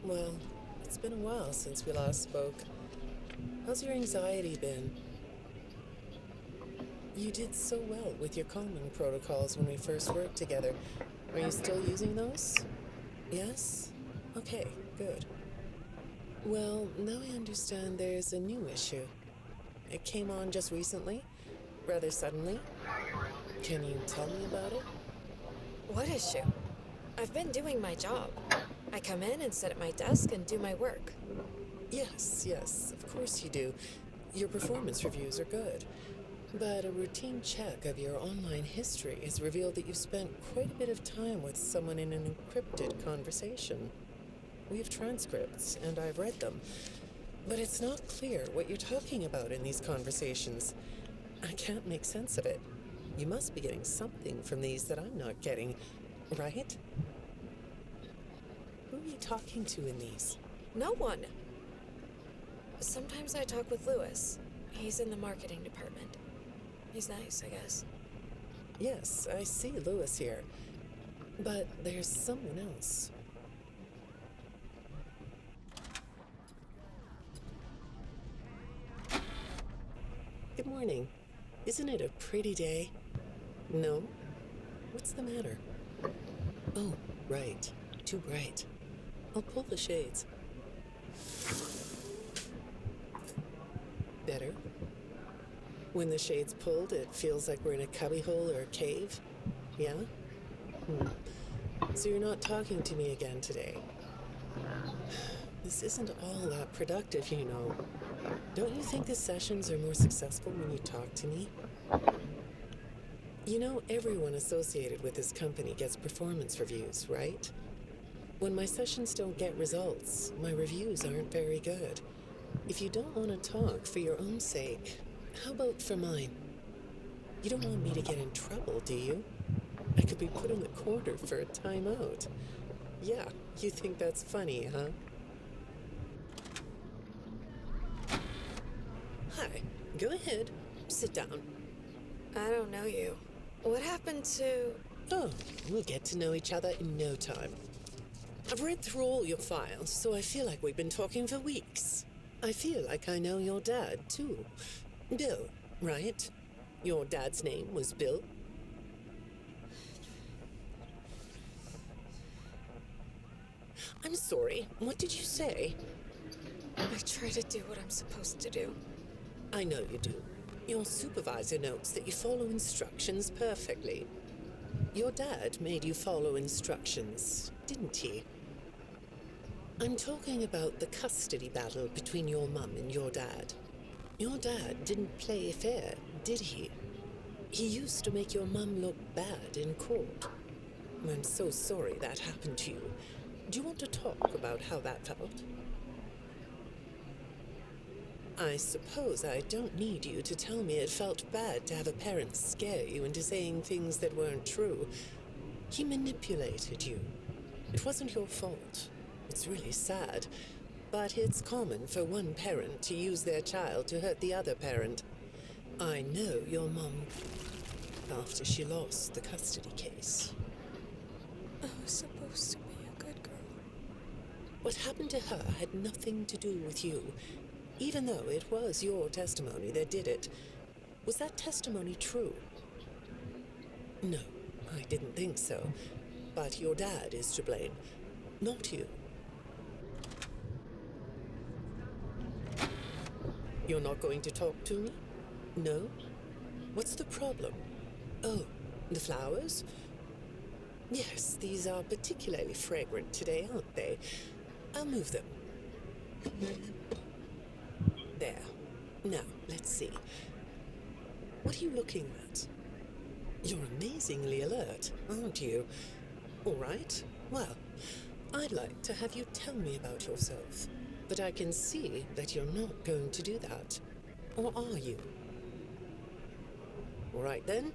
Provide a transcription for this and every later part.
Well, it's been a while since we last spoke. How's your anxiety been? You did so well with your calming protocols when we first worked together. Are you still using those? Yes? Okay, good. Well, now I understand there's a new issue. It came on just recently, rather suddenly. Can you tell me about it? What issue? I've been doing my job. I come in and sit at my desk and do my work. Yes, of course you do. Your performance reviews are good. But a routine check of your online history has revealed that you've spent quite a bit of time with someone in an encrypted conversation. We have transcripts, and I've read them. But it's not clear what you're talking about in these conversations. I can't make sense of it. You must be getting something from these that I'm not getting, right? Who are you talking to in these? No one. Sometimes I talk with Lewis. He's in the marketing department. He's nice, I guess. Yes, I see Lewis here. But there's someone else. Good morning. Isn't it a pretty day? No? What's the matter? Oh, right. Too bright. I'll pull the shades. Better? When the shade's pulled, it feels like we're in a cubbyhole or a cave? Yeah? So you're not talking to me again today? This isn't all that productive, you know. Don't you think the sessions are more successful when you talk to me? You know, everyone associated with this company gets performance reviews, right? When my sessions don't get results, my reviews aren't very good. If you don't want to talk for your own sake, how about for mine? You don't want me to get in trouble, do you? I could be put in the corner for a timeout. Yeah, you think that's funny, huh? Hi, go ahead. Sit down. I don't know you. What happened to... Oh, we'll get to know each other in no time. I've read through all your files, so I feel like we've been talking for weeks. I feel like I know your dad, too. Bill, right? Your dad's name was Bill? I'm sorry, what did you say? I try to do what I'm supposed to do. I know you do. Your supervisor notes that you follow instructions perfectly. Your dad made you follow instructions, didn't he? I'm talking about the custody battle between your mum and your dad. Your dad didn't play fair, did he? He used to make your mum look bad in court. I'm so sorry that happened to you. Do you want to talk about how that felt? I suppose I don't need you to tell me it felt bad to have a parent scare you into saying things that weren't true. He manipulated you. It wasn't your fault. It's really sad. But it's common for one parent to use their child to hurt the other parent. I know your mum after she lost the custody case. I was supposed to be a good girl. What happened to her had nothing to do with you, even though it was your testimony that did it. Was that testimony true? No, I didn't think so. But your dad is to blame, not you. You're not going to talk to me? No? What's the problem? Oh, the flowers? Yes, these are particularly fragrant today, aren't they? I'll move them. There. Now, let's see. What are you looking at? You're amazingly alert, aren't you? All right. Well, I'd like to have you tell me about yourself. But I can see that you're not going to do that. Or are you? All right then.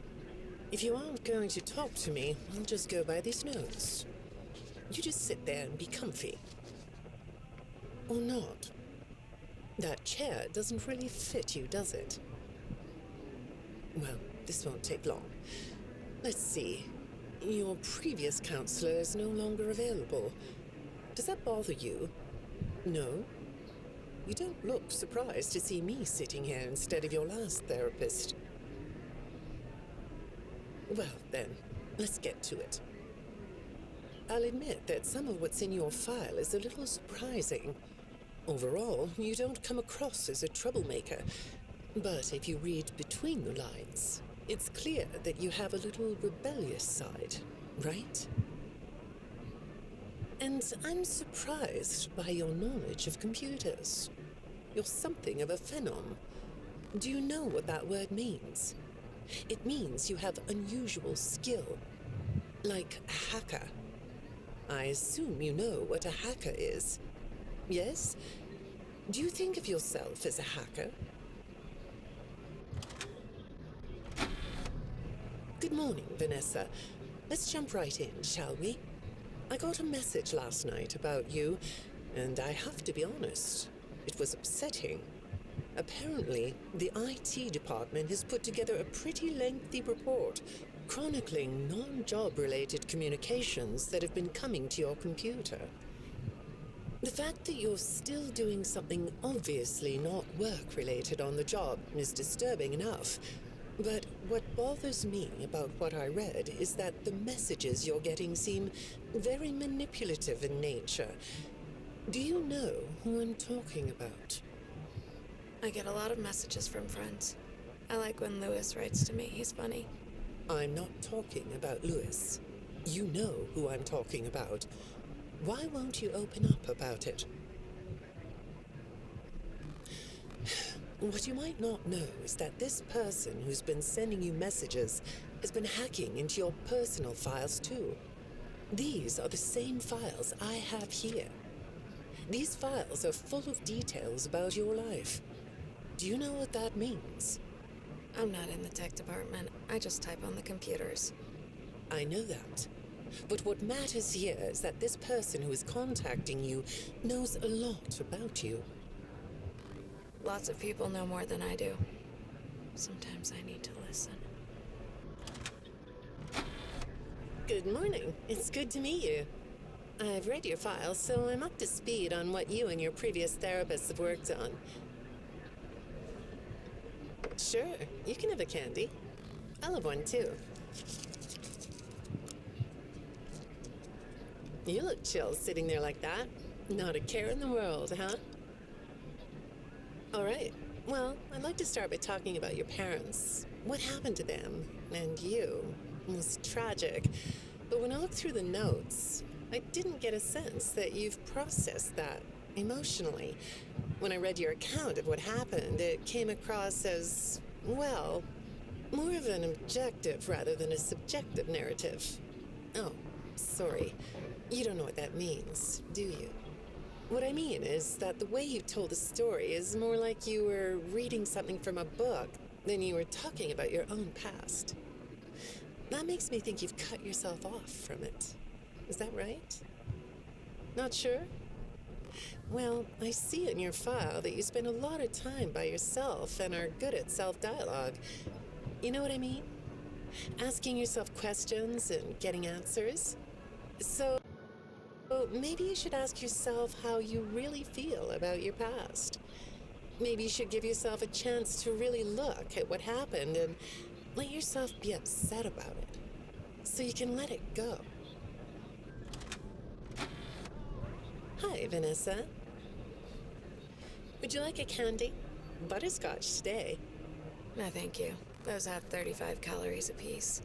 If you aren't going to talk to me, I'll just go by these notes. You just sit there and be comfy. Or not. That chair doesn't really fit you, does it? Well, this won't take long. Let's see. Your previous counselor is no longer available. Does that bother you? No? You don't look surprised to see me sitting here instead of your last therapist. Well, then, let's get to it. I'll admit that some of what's in your file is a little surprising. Overall, you don't come across as a troublemaker. But if you read between the lines, it's clear that you have a little rebellious side, right? And I'm surprised by your knowledge of computers. You're something of a phenom. Do you know what that word means? It means you have unusual skill, like a hacker. I assume you know what a hacker is. Yes? Do you think of yourself as a hacker? Good morning, Vanessa. Let's jump right in, shall we? I got a message last night about you, and I have to be honest, it was upsetting. Apparently, the IT department has put together a pretty lengthy report chronicling non-job-related communications that have been coming to your computer. The fact that you're still doing something obviously not work-related on the job is disturbing enough. But what bothers me about what I read is that the messages you're getting seem very manipulative in nature. Do you know who I'm talking about? I get a lot of messages from friends. I like when Lewis writes to me. He's funny. I'm not talking about Lewis. You know who I'm talking about. Why won't you open up about it? What you might not know is that this person who's been sending you messages has been hacking into your personal files too. These are the same files I have here. These files are full of details about your life. Do you know what that means? I'm not in the tech department. I just type on the computers. I know that. But what matters here is that this person who is contacting you knows a lot about you. Lots of people know more than I do. Sometimes I need to listen. Good morning. It's good to meet you. I've read your file, so I'm up to speed on what you and your previous therapists have worked on. Sure, you can have a candy. I'll have one too. You look chill sitting there like that. Not a care in the world, huh? All right. Well, I'd like to start by talking about your parents. What happened to them? And you? It was tragic. But when I looked through the notes, I didn't get a sense that you've processed that emotionally. When I read your account of what happened, it came across as, well, more of an objective rather than a subjective narrative. Oh, sorry. You don't know what that means, do you? What I mean is that the way you told the story is more like you were reading something from a book than you were talking about your own past. That makes me think you've cut yourself off from it. Is that right? Not sure? Well, I see in your file that you spend a lot of time by yourself and are good at self-dialogue. You know what I mean? Asking yourself questions and getting answers. So maybe you should ask yourself how you really feel about your past. Maybe you should give yourself a chance to really look at what happened and let yourself be upset about it, so you can let it go. Hi, Vanessa. Would you like a candy? Butterscotch today. No, thank you. Those have 35 calories apiece.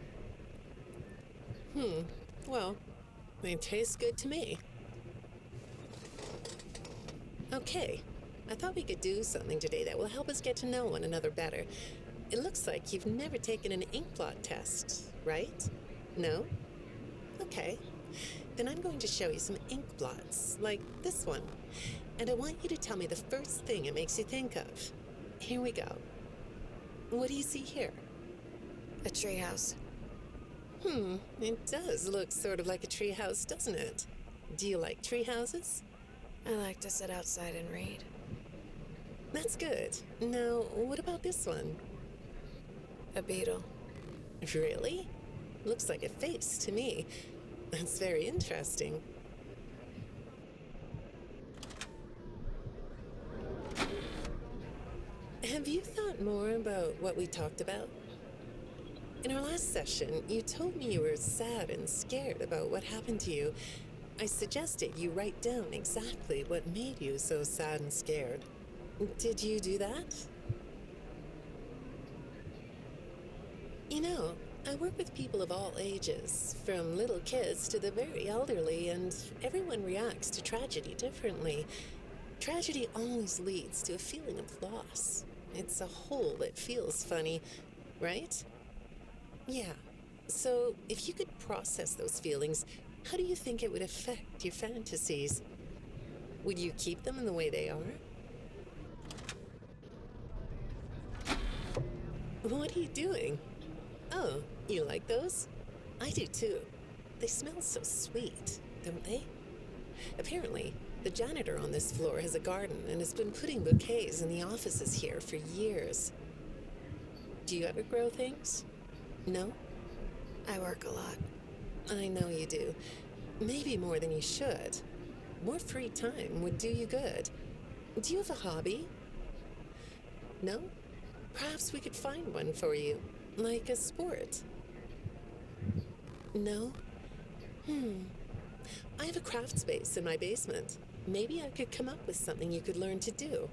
Well, they taste good to me. Okay, I thought we could do something today that will help us get to know one another better. It looks like you've never taken an ink blot test, right? No? Okay. Then I'm going to show you some ink blots, like this one. And I want you to tell me the first thing it makes you think of. Here we go. What do you see here? A treehouse. It does look sort of like a treehouse, doesn't it? Do you like treehouses? I like to sit outside and read. That's good. Now, what about this one? A beetle. Really? Looks like a face to me. That's very interesting. Have you thought more about what we talked about? In our last session, you told me you were sad and scared about what happened to you. I suggested you write down exactly what made you so sad and scared. Did you do that? You know, I work with people of all ages, from little kids to the very elderly, and everyone reacts to tragedy differently. Tragedy always leads to a feeling of loss. It's a hole that feels funny, right? Yeah. So, if you could process those feelings, how do you think it would affect your fantasies? Would you keep them in the way they are? What are you doing? Oh, you like those? I do too. They smell so sweet, don't they? Apparently, the janitor on this floor has a garden and has been putting bouquets in the offices here for years. Do you ever grow things? No? I work a lot. I know you do. Maybe more than you should. More free time would do you good. Do you have a hobby? No? Perhaps we could find one for you, like a sport. No? I have a craft space in my basement. Maybe I could come up with something you could learn to do.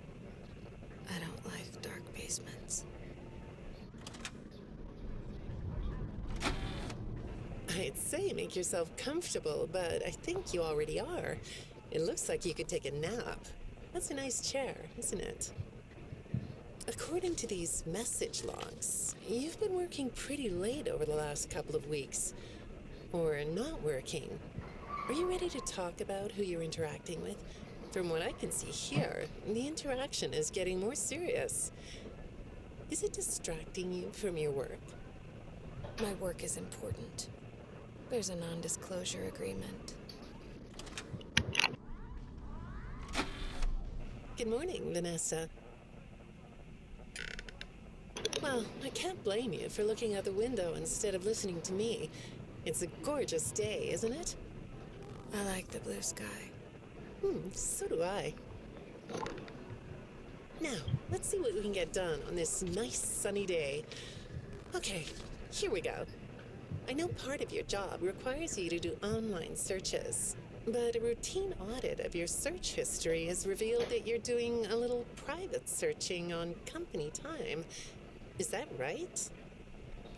I don't like dark basements. I'd say make yourself comfortable, but I think you already are. It looks like you could take a nap. That's a nice chair, isn't it? According to these message logs, you've been working pretty late over the last couple of weeks. Or not working. Are you ready to talk about who you're interacting with? From what I can see here, the interaction is getting more serious. Is it distracting you from your work? My work is important. There's a non-disclosure agreement. Good morning, Vanessa. Well, I can't blame you for looking out the window instead of listening to me. It's a gorgeous day, isn't it? I like the blue sky. So do I. Now, let's see what we can get done on this nice sunny day. Okay, here we go. I know part of your job requires you to do online searches, but a routine audit of your search history has revealed that you're doing a little private searching on company time. Is that right?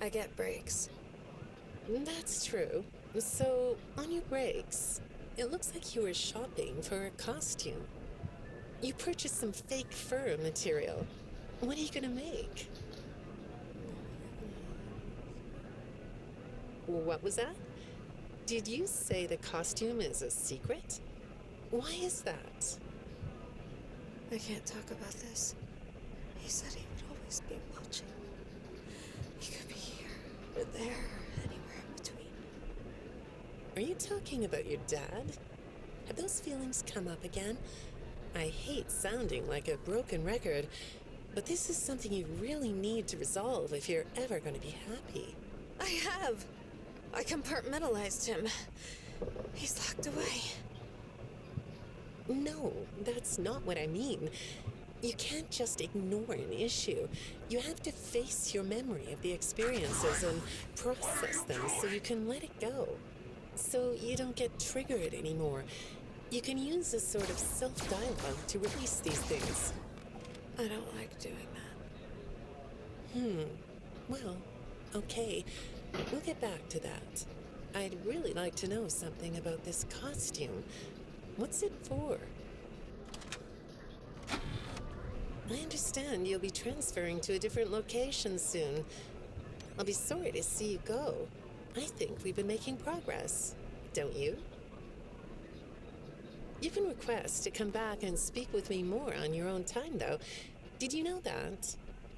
I get breaks. That's true. So, on your breaks, it looks like you were shopping for a costume. You purchased some fake fur material. What are you gonna make? What was that? Did you say the costume is a secret? Why is that? I can't talk about this. He said he would always be watching. He could be here, or there, or anywhere in between. Are you talking about your dad? Have those feelings come up again? I hate sounding like a broken record, but this is something you really need to resolve if you're ever going to be happy. I have. I compartmentalized him. He's locked away. No, that's not what I mean. You can't just ignore an issue. You have to face your memory of the experiences and process them so you can let it go. So you don't get triggered anymore. You can use a sort of self-dialogue to release these things. I don't like doing that. Well, okay. We'll get back to that. I'd really like to know something about this costume. What's it for? I understand you'll be transferring to a different location soon. I'll be sorry to see you go. I think we've been making progress, don't you? You can request to come back and speak with me more on your own time, though. Did you know that?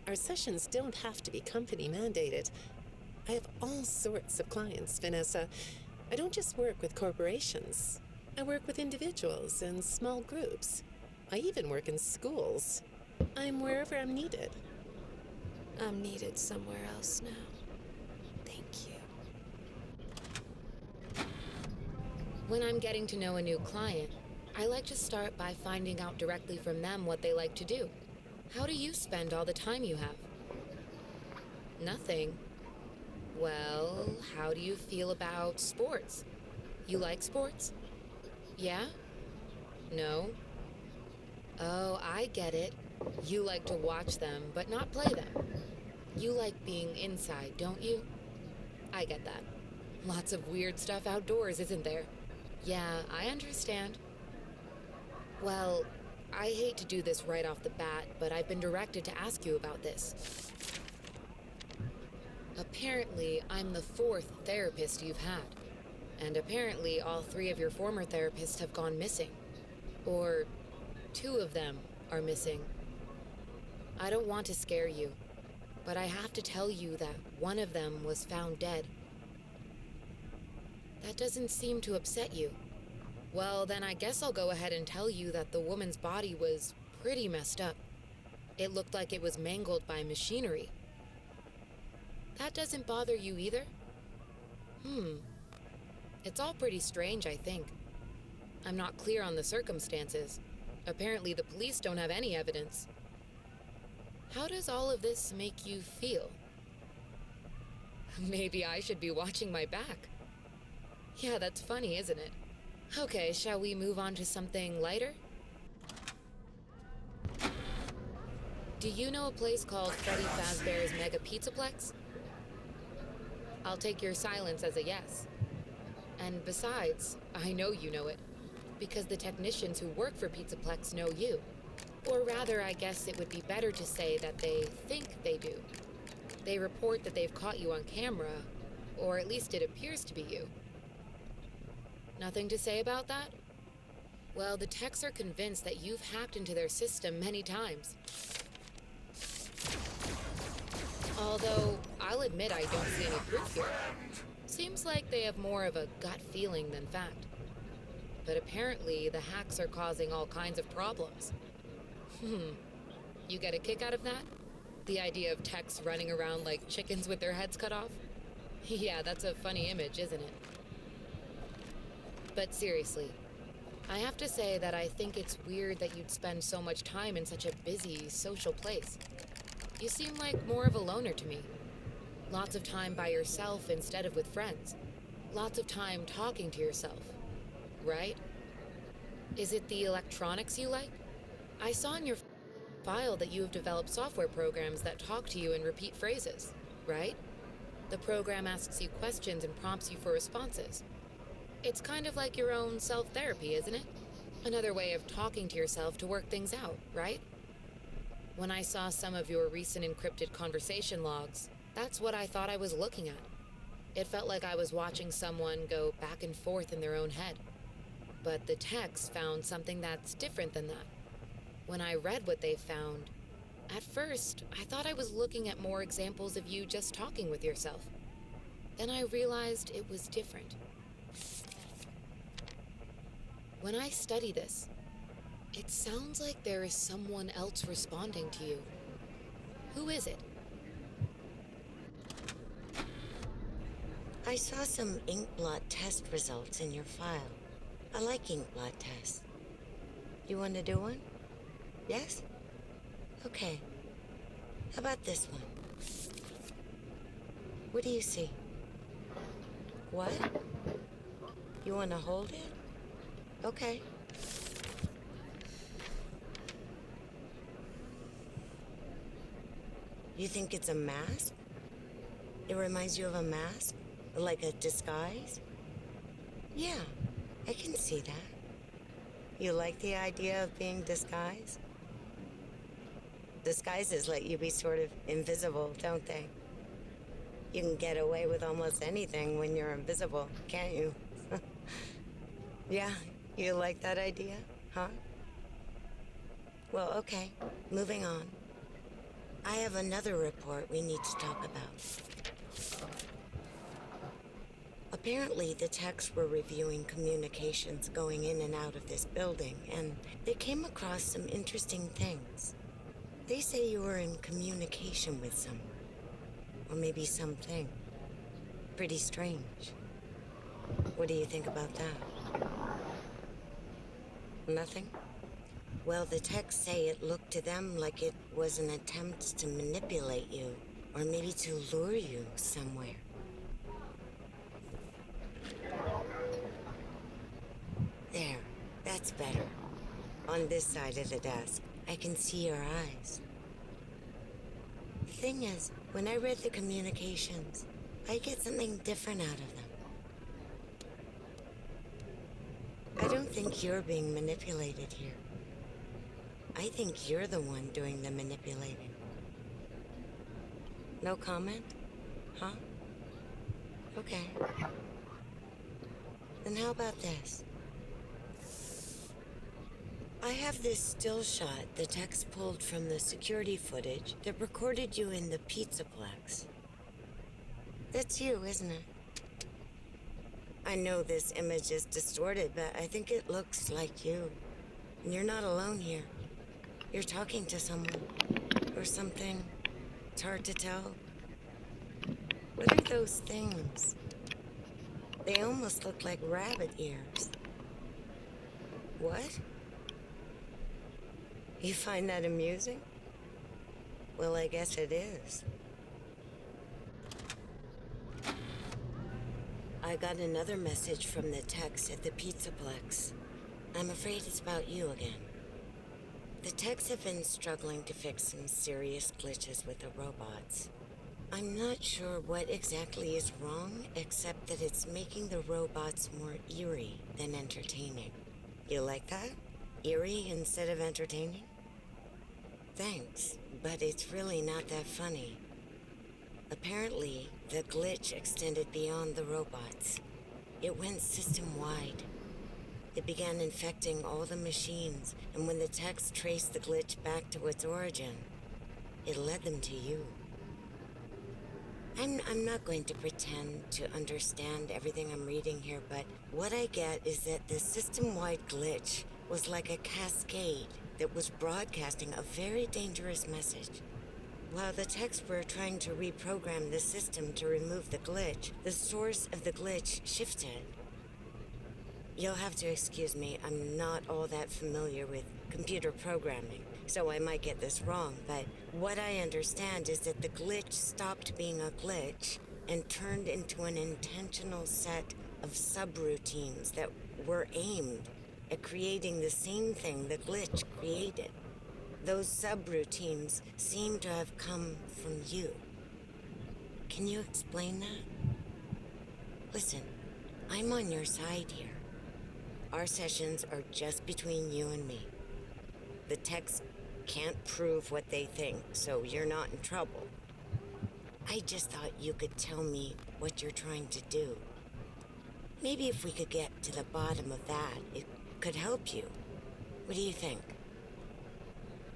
Our sessions don't have to be company mandated. I have all sorts of clients, Vanessa. I don't just work with corporations. I work with individuals and small groups. I even work in schools. I'm wherever I'm needed. I'm needed somewhere else now. Thank you. When I'm getting to know a new client, I like to start by finding out directly from them what they like to do. How do you spend all the time you have? Nothing. Well, how do you feel about sports? You like sports? Yeah? No? Oh, I get it. You like to watch them, but not play them. You like being inside, don't you? I get that. Lots of weird stuff outdoors, isn't there? Yeah, I understand. Well, I hate to do this right off the bat, but I've been directed to ask you about this. Apparently, I'm the 4th therapist you've had. And apparently, all 3 of your former therapists have gone missing. Or 2 of them are missing. I don't want to scare you, but I have to tell you that one of them was found dead. That doesn't seem to upset you. Well, then I guess I'll go ahead and tell you that the woman's body was pretty messed up. It looked like it was mangled by machinery. That doesn't bother you either? It's all pretty strange, I think. I'm not clear on the circumstances. Apparently the police don't have any evidence. How does all of this make you feel? Maybe I should be watching my back. Yeah, that's funny, isn't it? Okay, shall we move on to something lighter? Do you know a place called Freddy Fazbear's Mega Pizzaplex? I'll take your silence as a yes. And besides, I know you know it, because the technicians who work for Pizzaplex know you. Or rather, I guess it would be better to say that they think they do. They report that they've caught you on camera, or at least it appears to be you. Nothing to say about that? Well, the techs are convinced that you've hacked into their system many times. Although, I'll admit I don't see any proof here. Seems like they have more of a gut feeling than fact. But apparently, the hacks are causing all kinds of problems. You get a kick out of that? The idea of techs running around like chickens with their heads cut off? Yeah, that's a funny image, isn't it? But seriously, I have to say that I think it's weird that you'd spend so much time in such a busy, social place. You seem like more of a loner to me. Lots of time by yourself instead of with friends. Lots of time talking to yourself. Right? Is it the electronics you like? I saw in your file that you have developed software programs that talk to you in repeat phrases, right? The program asks you questions and prompts you for responses. It's kind of like your own self-therapy, isn't it? Another way of talking to yourself to work things out, right? When I saw some of your recent encrypted conversation logs, that's what I thought I was looking at. It felt like I was watching someone go back and forth in their own head. But the techs found something that's different than that. When I read what they found, at first, I thought I was looking at more examples of you just talking with yourself. Then I realized it was different. When I study this, it sounds like there is someone else responding to you. Who is it? I saw some ink blot test results in your file. I like ink blot tests. You want to do one? Yes? Okay. How about this one? What do you see? What? You want to hold it? Okay. You think it's a mask? It reminds you of a mask? Like a disguise? Yeah, I can see that. You like the idea of being disguised? Disguises let you be sort of invisible, don't they? You can get away with almost anything when you're invisible, can't you? Yeah, you like that idea, huh? Well, okay, moving on. I have another report we need to talk about. Apparently, the techs were reviewing communications going in and out of this building, and they came across some interesting things. They say you were in communication with someone, or maybe something. Pretty strange. What do you think about that? Nothing? Well, the texts say it looked to them like it was an attempt to manipulate you, or maybe to lure you somewhere. There, that's better. On this side of the desk, I can see your eyes. The thing is, when I read the communications, I get something different out of them. I don't think you're being manipulated here. I think you're the one doing the manipulating. No comment? Huh? Okay. Then how about this? I have this still shot the text pulled from the security footage that recorded you in the Pizzaplex. That's you, isn't it? I know this image is distorted, but I think it looks like you. And you're not alone here. You're talking to someone. Or something. It's hard to tell. What are those things? They almost look like rabbit ears. What? You find that amusing? Well, I guess it is. I got another message from the techs at the Pizzaplex. I'm afraid it's about you again. The techs have been struggling to fix some serious glitches with the robots. I'm not sure what exactly is wrong, except that it's making the robots more eerie than entertaining. You like that? Eerie instead of entertaining? Thanks, but it's really not that funny. Apparently, the glitch extended beyond the robots. It went system-wide. It began infecting all the machines, and when the techs traced the glitch back to its origin, it led them to you. I'm not going to pretend to understand everything I'm reading here, but what I get is that the system-wide glitch was like a cascade that was broadcasting a very dangerous message. While the techs were trying to reprogram the system to remove the glitch, the source of the glitch shifted. You'll have to excuse me, I'm not all that familiar with computer programming, so I might get this wrong, but what I understand is that the glitch stopped being a glitch and turned into an intentional set of subroutines that were aimed at creating the same thing the glitch created. Those subroutines seem to have come from you. Can you explain that? Listen, I'm on your side here. Our sessions are just between you and me. The techs can't prove what they think, so you're not in trouble. I just thought you could tell me what you're trying to do. Maybe if we could get to the bottom of that, it could help you. What do you think?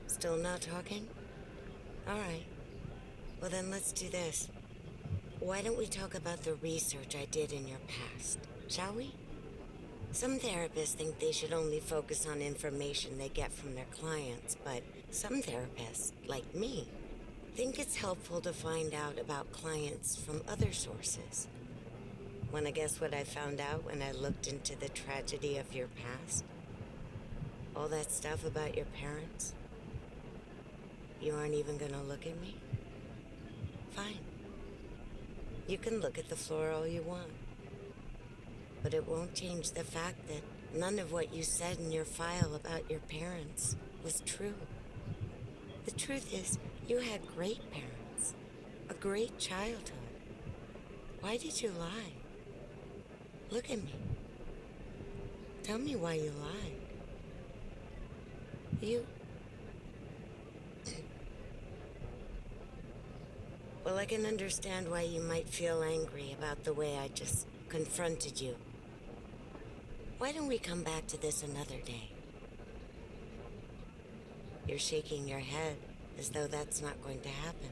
Still not talking? All right. Well, then let's do this. Why don't we talk about the research I did in your past, shall we? Some therapists think they should only focus on information they get from their clients, but some therapists, like me, think it's helpful to find out about clients from other sources. Want to guess what I found out when I looked into the tragedy of your past? All that stuff about your parents? You aren't even gonna look at me? Fine. You can look at the floor all you want. But it won't change the fact that none of what you said in your file about your parents was true. The truth is, you had great parents, a great childhood. Why did you lie? Look at me. Tell me why you lied. Well, I can understand why you might feel angry about the way I just confronted you. Why don't we come back to this another day? You're shaking your head as though that's not going to happen.